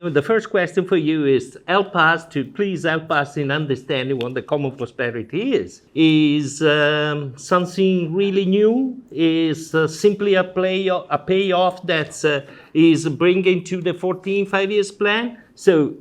The first question for you is please help us in understanding what the common prosperity is. Is something really new? Is simply a payoff that is bringing to the 14 5-year plan? So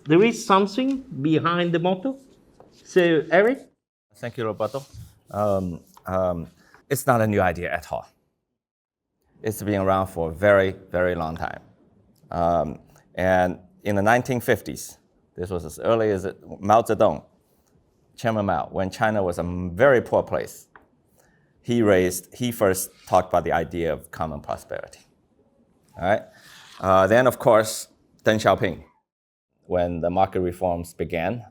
there is something behind the motto. So Eric? Thank you, Roberto. It's not a new idea at all. It's been around for a very, very long time. And in the 1950s, this was as early as Mao Zedong, Chairman Mao, when China was a very poor place, he first talked about the idea of common prosperity. All right. Then, of course, Deng Xiaoping, when the market reforms began,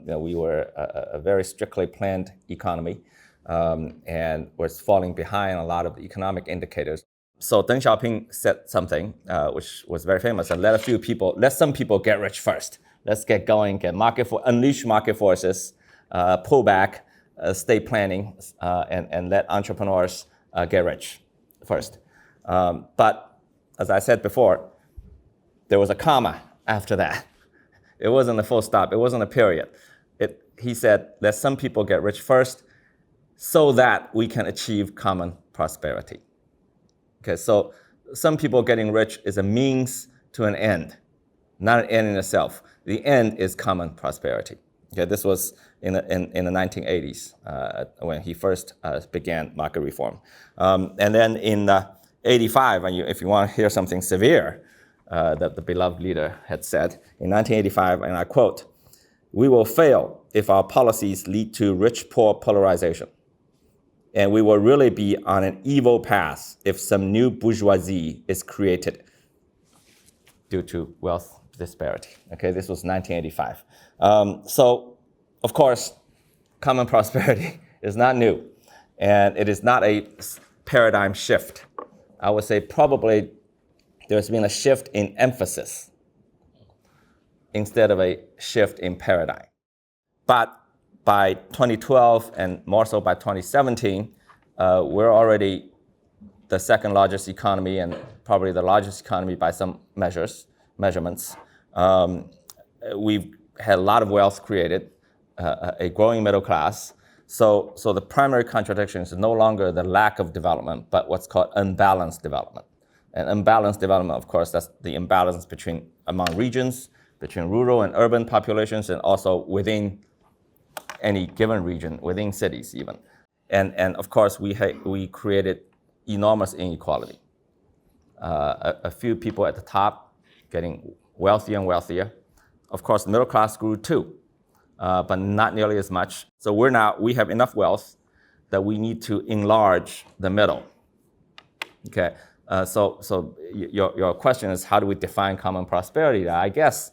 we were a very strictly planned economy and was falling behind a lot of the economic indicators. So Deng Xiaoping said something which was very famous, and let some people get rich first. Let's get going, unleash market forces, pull back estate planning, and let entrepreneurs get rich first. But as I said before, there was a comma after that. It wasn't a full stop. It wasn't a period. He said, let some people get rich first so that we can achieve common prosperity. Okay, so some people getting rich is a means to an end, not an end in itself. The end is common prosperity. Okay, this was in the 1980s when he first began market reform. And then in 85, if you want to hear something severe that the beloved leader had said, in 1985, and I quote, "We will fail if our policies lead to rich-poor polarization. And we will really be on an evil path if some new bourgeoisie is created due to wealth disparity." Okay, this was 1985. So, of course, common prosperity is not new, and it is not a paradigm shift. I would say probably there's been a shift in emphasis instead of a shift in paradigm. But by 2012, and more so by 2017, we're already the second largest economy and probably the largest economy by some measurements. We've had a lot of wealth created, a growing middle class. So the primary contradiction is no longer the lack of development, but what's called unbalanced development. And unbalanced development, of course, that's the imbalance among regions, between rural and urban populations, and also within any given region, within cities even. And of course, we created enormous inequality. A few people at the top getting wealthier and wealthier. Of course, the middle class grew too, but not nearly as much. So we have enough wealth that we need to enlarge the middle. Okay, so your question is, how do we define common prosperity? I guess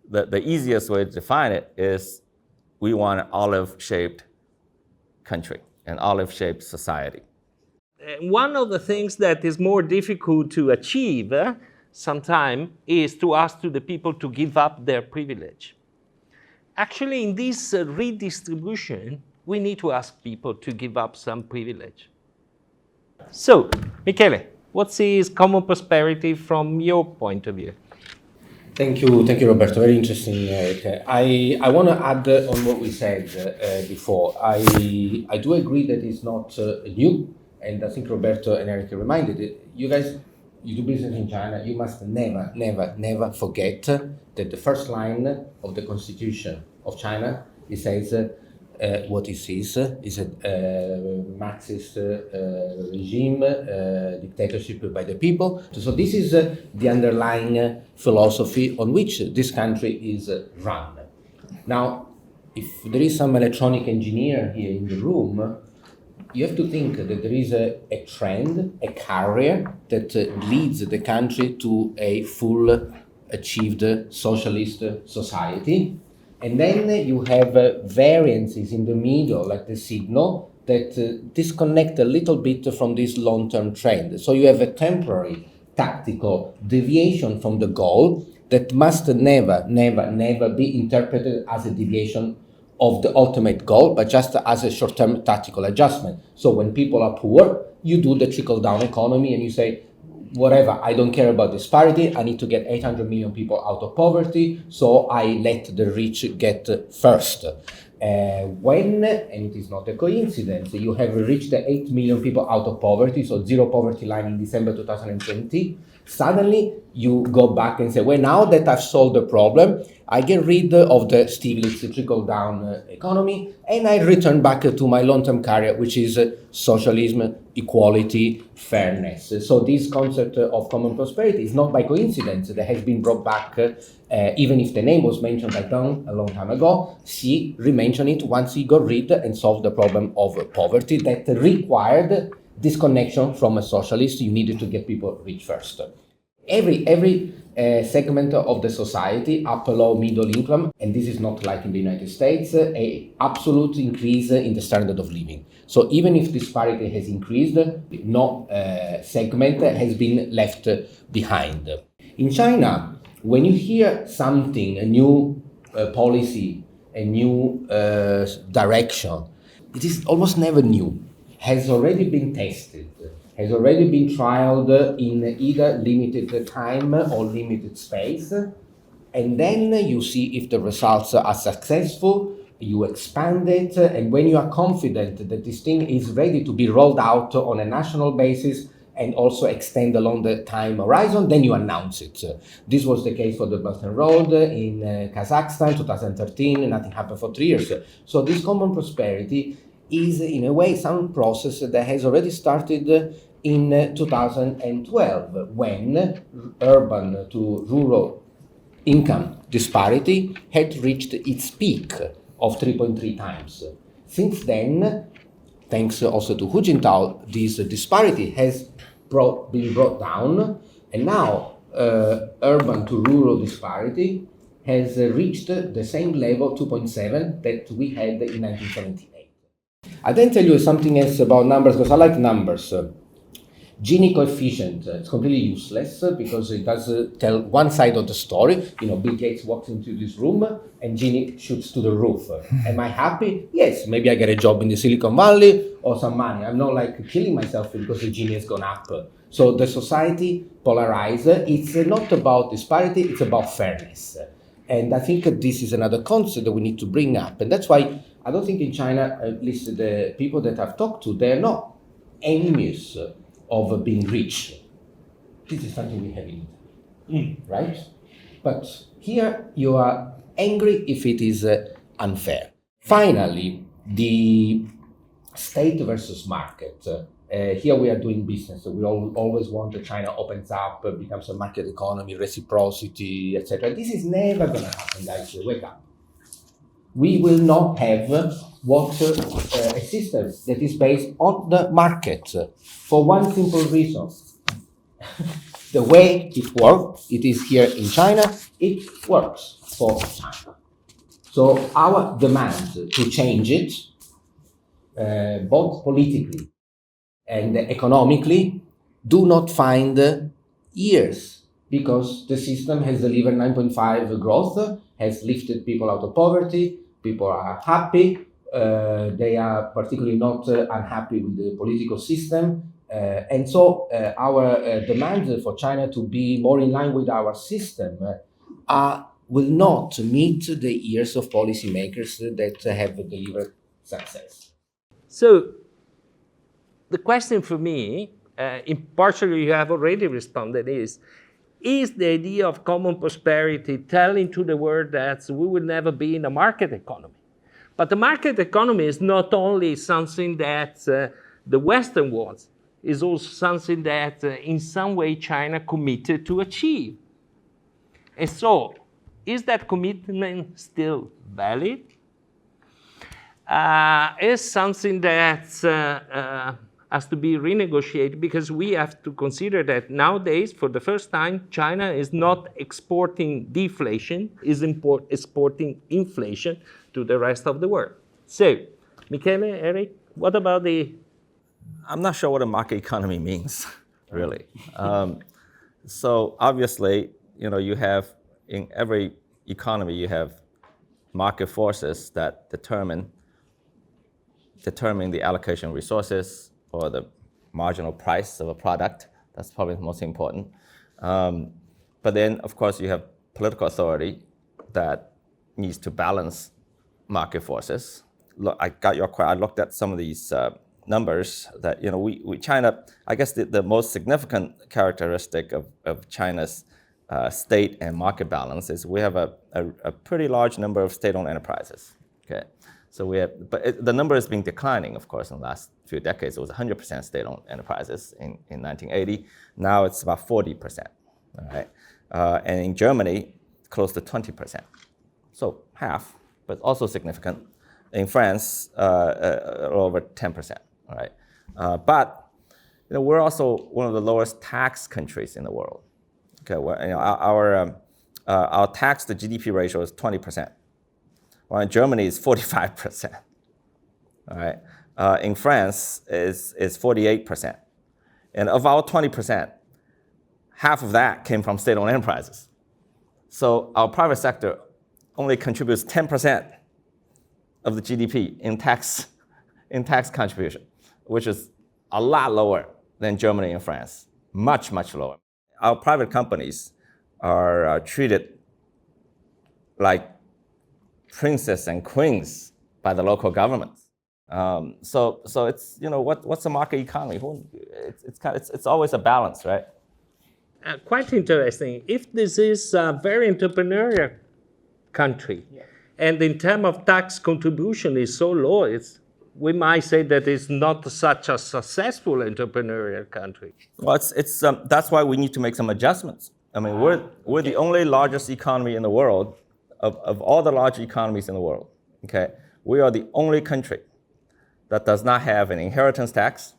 the easiest way to define it is we want an olive-shaped country, an olive-shaped society. One of the things that is more difficult to achieve sometimes is to ask to the people to give up their privilege. Actually, in this redistribution, we need to ask people to give up some privilege. So, Michele, what is common prosperity from your point of view? Thank you, Roberto. Very interesting. I want to add on what we said before. I do agree that it's not new, and I think Roberto and Eric reminded it. You guys, you do business in China. You must never forget that the first line of the Constitution of China, it says what it is a Marxist regime, dictatorship by the people. So this is the underlying philosophy on which this country is run. Now, if there is some electronic engineer here in the room, you have to think that there is a trend, a carrier that leads the country to a full achieved socialist society. And then you have variances in the middle, like the signal, that disconnect a little bit from this long-term trend. So you have a temporary tactical deviation from the goal that must never be interpreted as a deviation of the ultimate goal, but just as a short-term tactical adjustment. So when people are poor, you do the trickle-down economy and you say, whatever, I don't care about disparity, I need to get 800 million people out of poverty, so I let the rich get first. When, and it is not a coincidence, you have reached the 8 million people out of poverty, so zero poverty line in December 2020, suddenly you go back and say, well, now that I've solved the problem, I get rid of the Stiglitz trickle-down economy, and I return back to my long-term career, which is socialism, equality, fairness. So this concept of common prosperity is not by coincidence. That has been brought back, even if the name was mentioned by Dona a long time ago. He re-mentioned it once he got rid and solved the problem of poverty that required disconnection from a socialist. You needed to get people rich first. Every segment of the society, upper, low, middle income, and this is not like in the United States, a absolute increase in the standard of living. So even if disparity has increased, no segment has been left behind. In China, when you hear something, a new policy, a new direction, it is almost never new, has already been tested, has already been trialed in either limited time or limited space, and then you see if the results are successful, you expand it, and when you are confident that this thing is ready to be rolled out on a national basis and also extend along the time horizon, then you announce it. This was the case for the Belt and Road in Kazakhstan, 2013, and nothing happened for 3 years. So this common prosperity is in a way some process that has already started in 2012 when urban to rural income disparity had reached its peak of 3.3 times. Since then, thanks also to Hu Jintao, this disparity has been brought down, and now urban to rural disparity has reached the same level, 2.7, that we had in 1978. I then tell you something else about numbers, because I like numbers. Gini coefficient, it's completely useless because it does tell one side of the story. You know, Bill Gates walks into this room and Gini shoots to the roof. Am I happy? Yes, maybe I get a job in the Silicon Valley or some money. I'm not like killing myself because the Gini has gone up. So the society polarized. It's not about disparity, it's about fairness. And I think this is another concept that we need to bring up. And that's why I don't think in China, at least the people that I've talked to, they're not enemies of being rich. This is something we have in Italy, right? But here you are angry if it is unfair. Finally, the state versus market. Here we are doing business. We always want that China opens up, becomes a market economy, reciprocity, etc. This is never going to happen, guys. Wake up. We will not have a system that is based on the market for one simple reason. The way it works, it is here in China, it works for China. So our demand to change it, both politically and economically, do not find years, because the system has delivered 9.5 growth, has lifted people out of poverty, people are happy, they are particularly not unhappy with the political system, and so our demands for China to be more in line with our system will not meet the ears of policymakers that have delivered success. So the question for me, partially you have already responded, is the idea of common prosperity telling to the world that we will never be in a market economy? But the market economy is not only something that the Western wants, it's also something that in some way China committed to achieve. And so, is that commitment still valid? Is something that has to be renegotiated, because we have to consider that nowadays, for the first time, China is not exporting deflation, is exporting inflation to the rest of the world. So, Michele, Eric, what about the... I'm not sure what a market economy means, really. So obviously, you have, in every economy, you have market forces that determine the allocation of resources or the marginal price of a product. That's probably the most important. But then, of course, you have political authority that needs to balance market forces. Look, I got your question. I looked at some of these numbers that, China, I guess the most significant characteristic of China's state and market balance is we have a pretty large number of state-owned enterprises. Okay, so the number has been declining, of course, in the last few decades. It was 100% state-owned enterprises in 1980. Now it's about 40%. All right, and in Germany, close to 20%. So half, but also significant. In France, over 10%. All right, but we're also one of the lowest tax countries in the world. Okay, our tax to GDP ratio is 20%, while in Germany is 45%. All right, in France is 48%, and of our 20%, half of that came from state-owned enterprises. So our private sector only contributes 10% of the GDP in tax contribution, which is a lot lower than Germany and France, much, much lower. Our private companies are treated like princes and queens by the local governments. So it's what's a market economy? It's always a balance, right? Quite interesting. If this is a very entrepreneurial country, and in terms of tax contribution is so low, we might say that it's not such a successful entrepreneurial country. Well, that's why we need to make some adjustments. I mean, we're the only largest economy in the world, of all the large economies in the world. Okay, we are the only country that does not have an inheritance tax,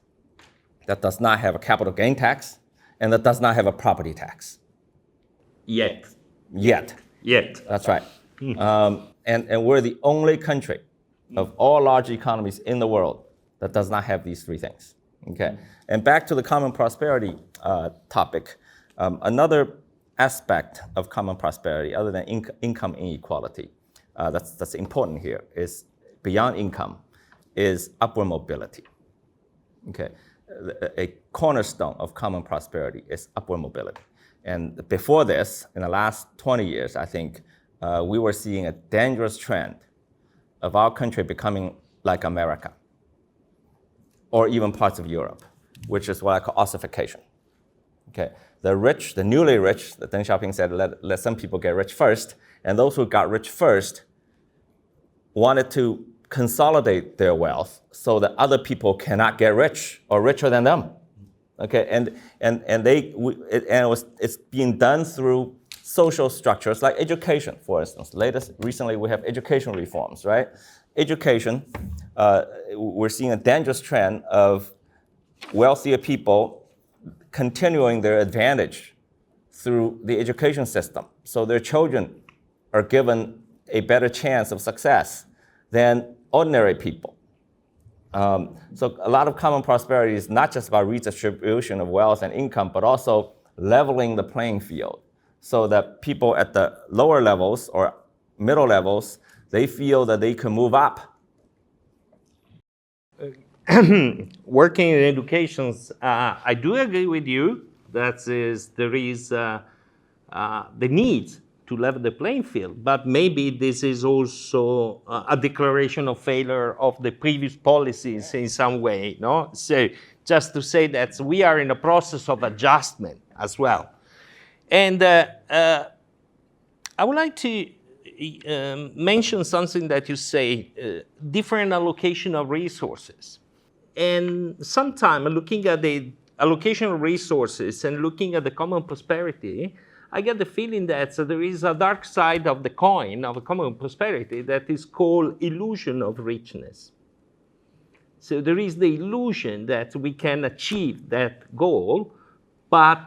that does not have a capital gain tax, and that does not have a property tax. Yet. That's right. And we're the only country of all large economies in the world that does not have these three things. Okay, and back to the common prosperity topic, another aspect of common prosperity, other than income inequality, that's important here, is beyond income, is upward mobility. Okay, a cornerstone of common prosperity is upward mobility. And before this, in the last 20 years, I think we were seeing a dangerous trend of our country becoming like America, or even parts of Europe, which is what I call ossification. Okay, the rich, the newly rich, the Deng Xiaoping said, let some people get rich first, and those who got rich first wanted to consolidate their wealth so that other people cannot get rich or richer than them. Okay, it's being done through social structures like education, for instance. Recently we have education reforms, right? Education, we're seeing a dangerous trend of wealthier people continuing their advantage through the education system. So their children are given a better chance of success than ordinary people. So a lot of common prosperity is not just about redistribution of wealth and income, but also leveling the playing field so that people at the lower levels or middle levels, they feel that they can move up. Working in education, I do agree with you that there is the need to level the playing field, but maybe this is also a declaration of failure of the previous policies in some way, no? So just to say that we are in a process of adjustment as well. And I would like to mention something that you say, different allocation of resources. And sometimes looking at the allocation of resources and looking at the common prosperity, I get the feeling that there is a dark side of the coin of common prosperity that is called illusion of richness. So there is the illusion that we can achieve that goal, but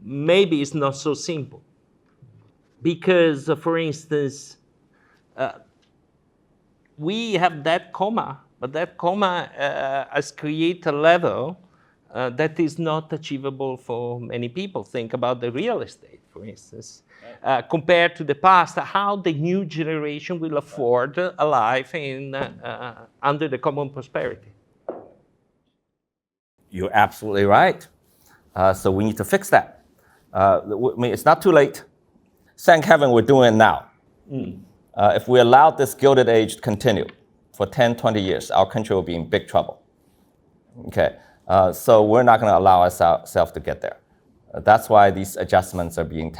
maybe it's not so simple. Because, for instance, we have that comma, but that comma has created a level that is not achievable for many people. Think about the real estate, for instance. Compared to the past, how the new generation will afford a life under the common prosperity. you're absolutely right. So we need to fix that. I mean, it's not too late. Thank heaven we're doing it now. If we allow this Gilded Age to continue for 10, 20 years, our country will be in big trouble. Okay, so we're not going to allow ourselves to get there. That's why these adjustments are being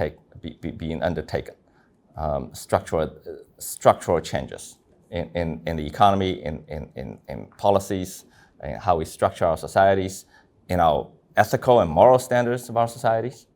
undertaken. Structural changes in the economy, in policies, in how we structure our societies, in our ethical and moral standards of our societies.